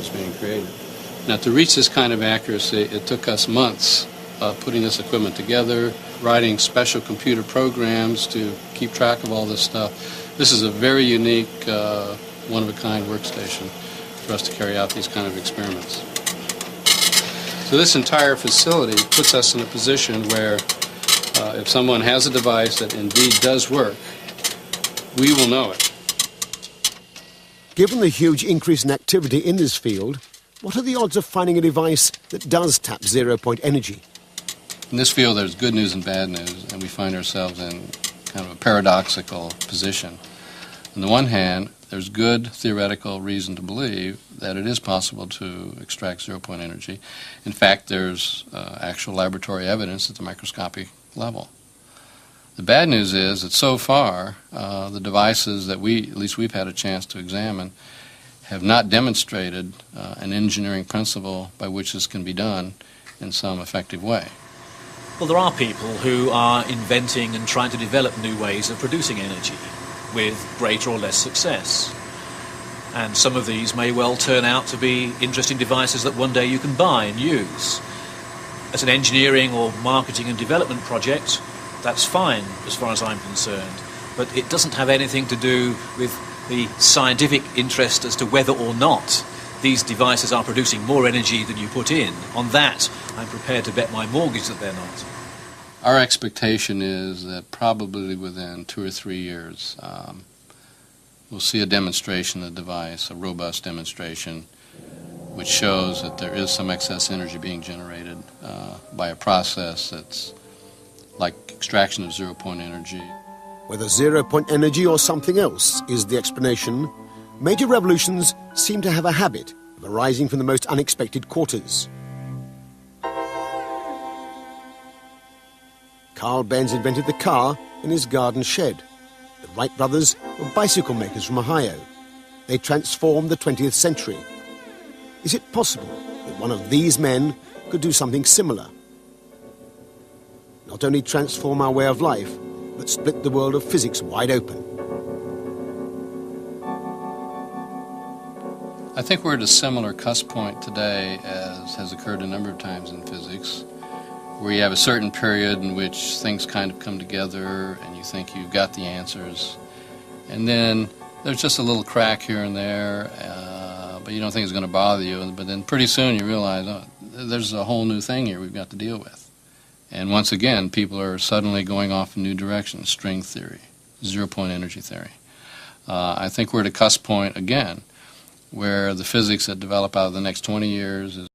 was being created. Now, to reach this kind of accuracy, it took us months putting this equipment together, writing special computer programs to keep track of all this stuff. This is a very unique, one-of-a-kind workstation for us to carry out these kind of experiments. So this entire facility puts us in a position where if someone has a device that indeed does work, we will know it. Given the huge increase in activity in this field, what are the odds of finding a device that does tap zero-point energy? In this field, there's good news and bad news, and we find ourselves in kind of a paradoxical position. On the one hand, there's good theoretical reason to believe that it is possible to extract zero-point energy. In fact, there's actual laboratory evidence at the microscopic level. The bad news is that so far, the devices that at least we've had a chance to examine, have not demonstrated an engineering principle by which this can be done in some effective way. Well, there are people who are inventing and trying to develop new ways of producing energy with greater or less success. And some of these may well turn out to be interesting devices that one day you can buy and use. As an engineering or marketing and development project, that's fine as far as I'm concerned. But it doesn't have anything to do with the scientific interest as to whether or not these devices are producing more energy than you put in. On that, I'm prepared to bet my mortgage that they're not. Our expectation is that probably within 2 or 3 years, we'll see a demonstration of the device, a robust demonstration, which shows that there is some excess energy being generated by a process that's like extraction of zero-point energy. Whether zero-point energy or something else is the explanation, major revolutions seem to have a habit of arising from the most unexpected quarters. Carl Benz invented the car in his garden shed. The Wright brothers were bicycle makers from Ohio. They transformed the 20th century. Is it possible that one of these men could do something similar? Not only transform our way of life, but split the world of physics wide open. I think we're at a similar cusp point today as has occurred a number of times in physics, where you have a certain period in which things kind of come together and you think you've got the answers. And then there's just a little crack here and there, but you don't think it's going to bother you. But then pretty soon you realize, oh, there's a whole new thing here we've got to deal with. And once again, people are suddenly going off in new directions, string theory, zero-point energy theory. I think we're at a cusp point again, where the physics that develop out of the next 20 years is